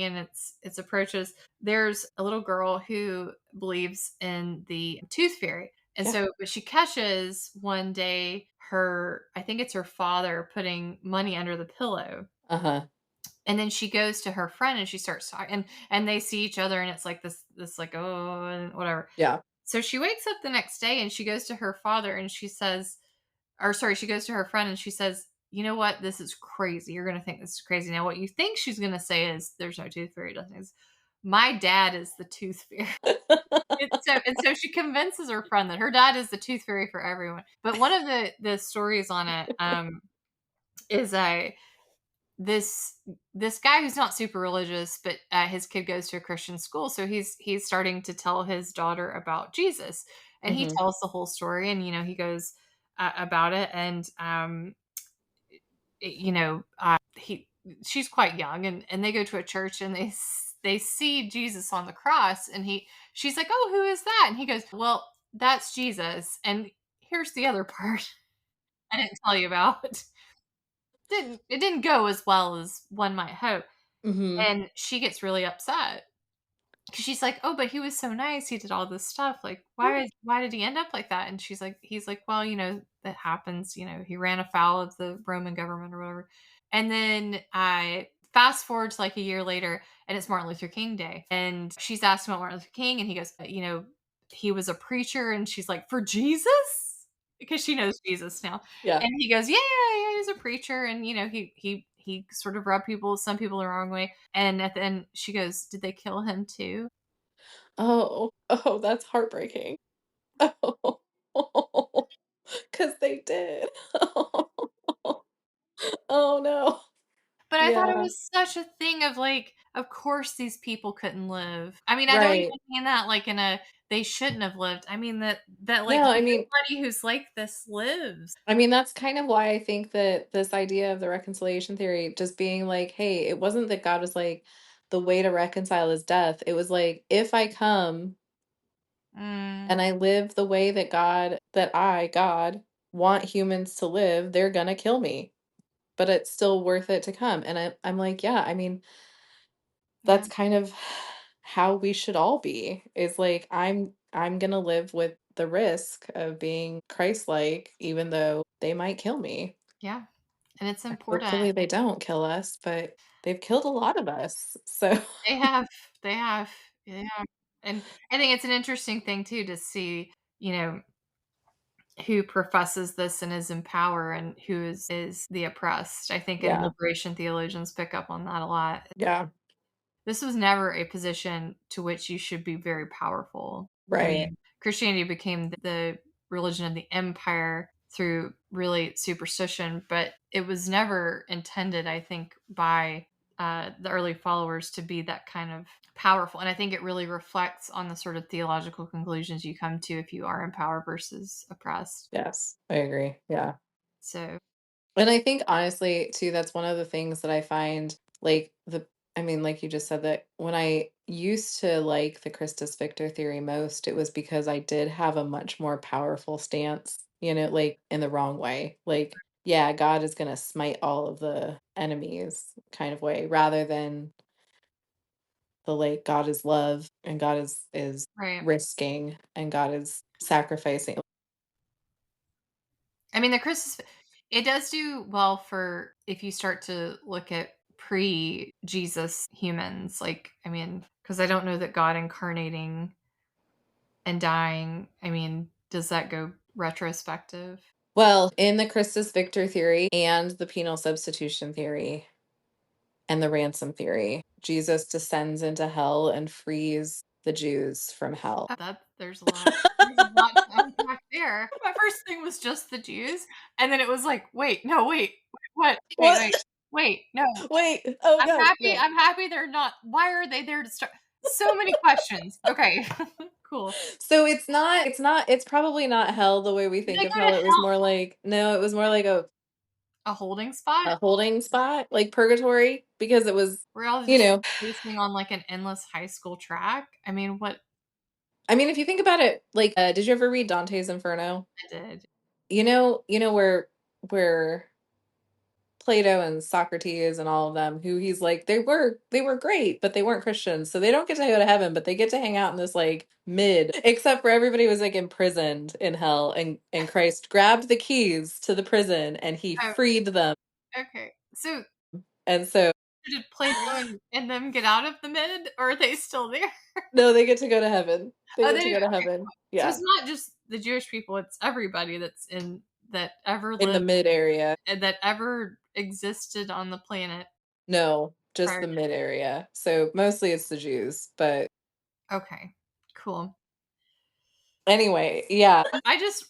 in its approaches. There's a little girl who believes in the tooth fairy, and Yeah. so, but she catches one day I think it's her father putting money under the pillow. Uh-huh. And then she goes to her friend and she starts talking and they see each other and it's like this like, oh, and whatever. Yeah. So she wakes up the next day and she goes to her father and she says, or sorry, she goes to her friend and she says, you know what? This is crazy. You're going to think this is crazy. Now, what you think she's going to say is, there's no tooth fairy. Doesn't is my dad is the tooth fairy. And so she convinces her friend that her dad is the tooth fairy for everyone. But one of the stories on it is this guy who's not super religious, but his kid goes to a Christian school, so he's starting to tell his daughter about Jesus, and he Mhm. tells the whole story, and he goes about it, and he she's quite young, and they go to a church, and they see Jesus on the cross, and she's like, oh, who is that? And he goes, well, that's Jesus, and here's the other part I didn't tell you about. It didn't go as well as one might hope. Mhm. And she gets really upset because she's like, "Oh, but he was so nice. He did all this stuff. Like, Right. why did he end up like that?" And he's like, "Well, that happens. He ran afoul of the Roman government or whatever." And then I fast forward to like a year later, and it's Martin Luther King Day, and she's asking about Martin Luther King, and he goes, he was a preacher, and she's like, "For Jesus?" Because she knows Jesus now, Yeah. and he goes, "Yeah, he's a preacher, and he sort of rubbed some people the wrong way." And at the end, she goes, "Did they kill him too?" Oh. Oh, that's heartbreaking. Oh. 'Cause they did. Oh, no. But I thought it Yeah. was such a thing of like, of course these people couldn't live. I mean, I don't Right. even mean that like in a they shouldn't have lived. I mean that like No, nobody who's like this lives. that's kind of why I think that this idea of the reconciliation theory just being like, "Hey, it wasn't that God was like, the way to reconcile is death." It was like, if I come Mm, and I live the way God, want humans to live, they're gonna kill me, but it's still worth it to come. And I'm like, yeah, yeah. that's kind of how we should all be. Is like I'm gonna live with the risk of being Christ-like even though they might kill me. Yeah, and it's important. Hopefully they don't kill us, but they've killed a lot of us. So They have, they have, yeah, and I think it's an interesting thing too to see, you know, who professes this and is in power and who is the oppressed. I think in yeah. liberation theologians pick up on that a lot. Yeah. This was never a position to which you should be very powerful. I Right. mean, Christianity became the religion of the empire through really superstition, but it was never intended, I think, by the early followers to be that kind of powerful. And I think it really reflects on the sort of theological conclusions you come to if you are in power versus oppressed. Yes, I agree. Yeah. So, And I think honestly, too, that's one of the things that I find like I mean, like you just said that when I used to like the Christus Victor theory most, it was because I did have a much more powerful stance, like in the wrong way. Like, yeah, God is going to smite all of the enemies kind of way rather than the like God is love and God is right. risking and God is sacrificing. I mean, the Christmas it does do well for if you start to look at pre-Jesus humans, like, I mean, because I don't know that God incarnating and dying, I mean, does that go retrospective? Well, in the Christus Victor theory and the penal substitution theory, and the ransom theory. Jesus descends into hell and frees the Jews from hell. That there's a lot to unpack there. My first thing was just the Jews, and then it was like, "Wait, no, wait, what? Wait, What? wait, wait, no. Wait. Oh god, no. I'm happy they're not why are they there to start?" So many questions. Okay, cool. So it's probably not hell the way we Did think they of go hell. to It was more hell? like no, it was more like A holding spot? a holding spot, like purgatory, because it was, Where I was you just know, racing on, like, an endless high school track? I mean, what I mean, if you think about it, like did you ever read Dante's Inferno? I did. You know where Plato and Socrates and all of them, who he's like, they were great, but they weren't Christians. So they don't get to go to heaven, but they get to hang out in this like mid, except for everybody was like imprisoned in hell and Christ grabbed the keys to the prison and he Oh, freed them. okay. So, And so did Plato and them get out of the mid, or are they still there? no, they get to go to heaven. They Oh, get they to do? go to Okay. heaven. So Yeah. it's not just the Jewish people, it's everybody that's in that ever In the lived mid area. and that ever existed on the planet No, just prior the to mid area. So mostly it's the Jews, but okay, cool. anyway, yeah. I just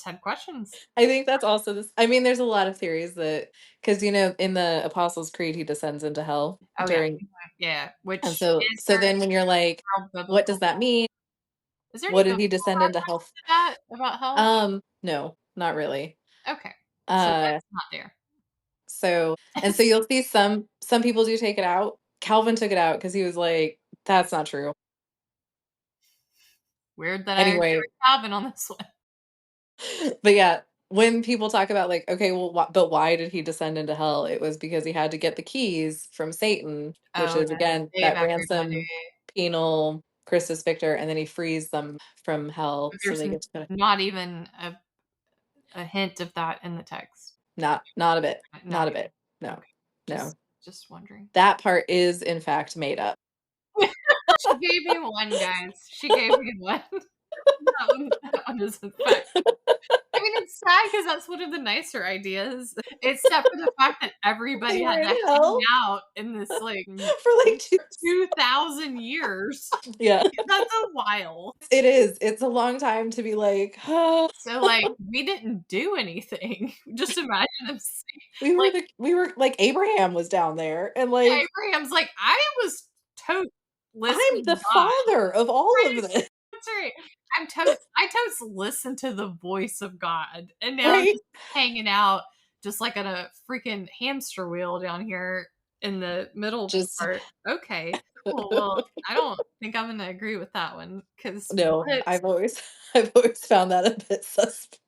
had questions. I think that's also this. I mean, there's a lot of theories that because in the Apostles' Creed he descends into hell Oh, yeah. during, Yeah, and which so is so there then when you're like, any what biblical does that mean? is there any What did he biblical descend into hell? reference to that about hell? No, not really. Okay. So Uh, that's not there. so you'll see some people do take it out. Calvin took it out because he was like, that's not true. Weird that I agree Anyway, with Calvin on this one. but yeah, when people talk about like, okay, well, but why did he descend into hell? It was because he had to get the keys from Satan, which Oh, is yeah, again save that everybody. ransom, penal, Christus Victor, and then he frees them from hell, so There's they get to go to not even a hint of that in the text. not a bit, Not not a even. bit, no, Okay. no. Just wondering. That part is in fact made up. She gave me one, guys. She gave me one. That one is in fact I mean, it's sad because that's one of the nicer ideas, except for the fact that everybody They had were to in hang hell out in this, like, for like 2,000 years. yeah. That's a while. It is. It's a long time to be like, So, like, we didn't do anything. Just imagine them saying like, we were like Abraham was down there and yeah, like Abraham's like, "I was totes I'm listening the to God." father of all Right? of this, That's right. I totes listen to the voice of God, and now I'm right? just hanging out just like on a freaking hamster wheel down here in the middle Just part. Okay, cool. Well, I don't think I'm gonna agree with that one because no, what? I've always found that a bit suspect.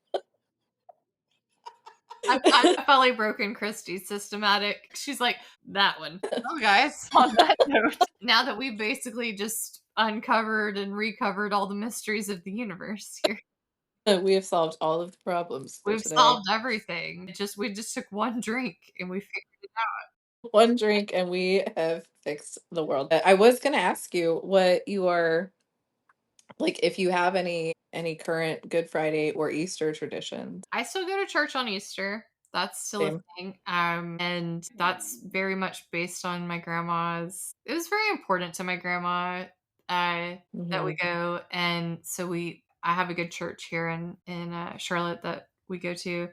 I'm definitely broken Christie's systematic. She's like, "That one." Well, guys, on that note, now that we basically just uncovered and recovered all the mysteries of the universe here. We have solved all of the problems for We've today. solved everything. We just took one drink and we figured it out. One drink and we have fixed the world. I was gonna ask you what you are like if you have any current Good Friday or Easter traditions. I still go to church on Easter. That's still a Same. thing. And that's very much based on my grandma's. It was very important to my grandma that we Mhm. go, and so I have a good church here in Charlotte that we go to.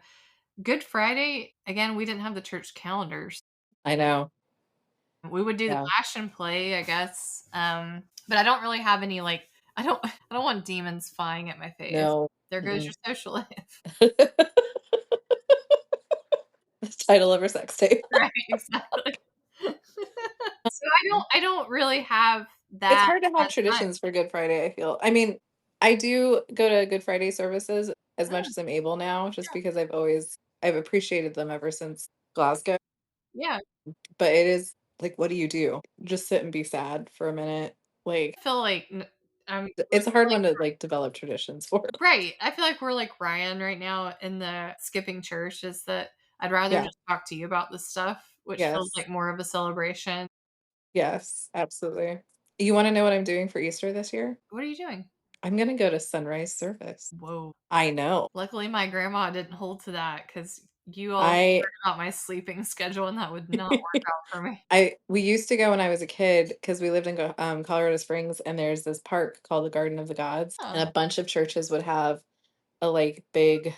Good Friday, again, we didn't have the church calendars. I know. We would do the Yeah. passion play, I guess. But I don't really have any like I don't want demons flying at my face. No. There goes your Mm-mm. social life. The title of her sex tape. Right, exactly. So I don't really have It's that hard to have as much. traditions for Good Friday, I feel. I mean, I do go to Good Friday services as much Oh, as I'm able now, just yeah, because I've appreciated them ever since Glasgow. yeah. But it is like, what do you do? Just sit and be sad for a minute? Like, I feel like it's a we're hard like one to like develop traditions for. right. I feel like we're like Ryan right now in the skipping church is that I'd rather Yeah. just talk to you about this stuff, which feels Yes. like more of a celebration. Yes, absolutely. You wanna know what I'm doing for Easter this year? What are you doing? I'm gonna go to sunrise service. Whoa. I know. Luckily, my grandma didn't hold to that because you all I heard about my sleeping schedule, and that would not work out for me. I we used to go when I was a kid because we lived in Colorado Springs, and there's this park called the Garden of the Gods, Oh, and a bunch of churches would have a, like, big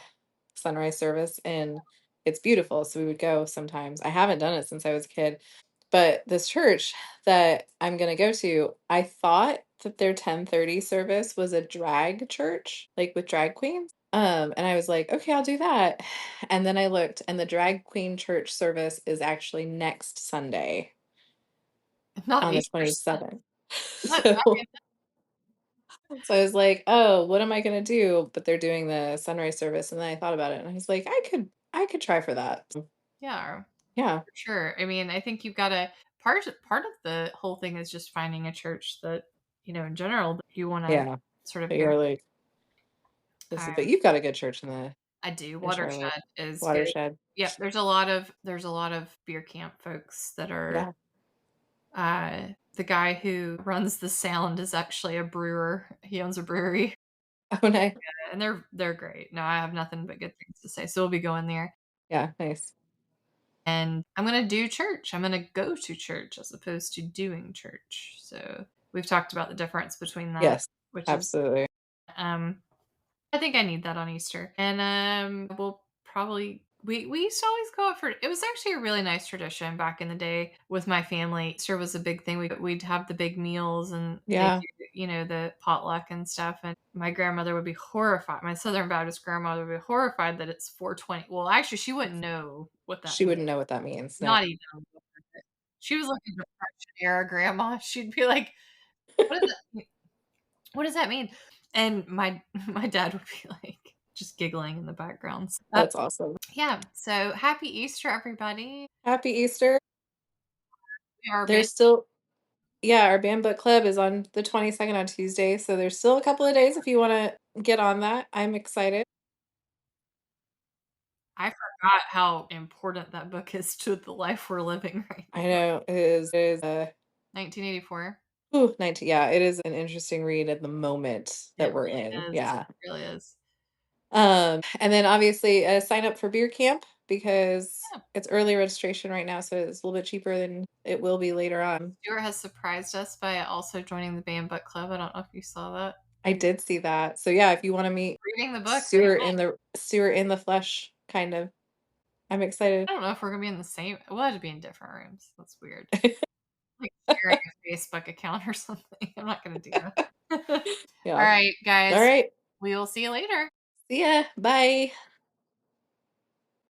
sunrise service, and it's beautiful, so we would go sometimes. I haven't done it since I was a kid, but this church that I'm gonna go to, I thought that their 10:30 service was a drag church, like, with drag queens, and I was like, "Okay, I'll do that," and then I looked, and the drag queen church service is actually next Sunday not on the Easter. 27th. What? So I was like, "Oh, what am I gonna do?" But they're doing the sunrise service, and then I thought about it, and I was like, I could try for that." Yeah, Yeah. for sure. I mean, I think you've gotta part of the whole thing is just finding a church that, in general, that you wanna Yeah. sort of But go. you're like, "This is" but you've got a good church I do. in Charlotte. Watershed is good. Watershed. Yep, there's a lot of beer camp folks that are Yeah. the guy who runs the sound is actually a brewer. He owns a brewery, Oh, nice. and they're great. No, I have nothing but good things to say. So we'll be going there. Yeah, nice. And I'm gonna do church. I'm gonna go to church as opposed to doing church. So we've talked about the difference between that, Yes, which is absolutely. um I think I need that on Easter. And we'll probably we used to always go out for it was actually a really nice tradition back in the day with my family. Easter was a big thing. We'd have the big meals and they Yeah. do, the potluck and stuff. And my grandmother would be horrified. My Southern Baptist grandmother would be horrified that it's 4:20. Well, actually she wouldn't know what that She means. wouldn't know what that means, no. Not even a little bit. She was like a depression era grandma. She'd be like, "What does that what does that mean?" And my my dad would be like just giggling in the background. So That's awesome. yeah. So happy Easter, everybody. Happy Easter. Our band, There's still Yeah, our band book club is on the 22nd on Tuesday, so there's still a couple of days if you wanna get on that. I'm excited. I forgot how important that book is to the life we're living right I now. know it is, 1984. ooh, 19 yeah, it is an interesting read at the moment It that we're in, really is. yeah. It really is. And then obviously, sign up for beer camp because Yeah. it's early registration right now, so it's a little bit cheaper than it will be later on. Stuart has surprised us by also joining the band book club. I don't know if you saw that. I did see that. So, yeah, if you wanna meet Reading the book. Stewart in the flesh, kind of. I'm excited. I don't know if we're gonna be in the same. We'll have to be in different rooms. That's weird. Like sharing a Facebook account or something. I'm not gonna do that. All Yeah. right, guys. Alright. We will see you later. See ya. Bye.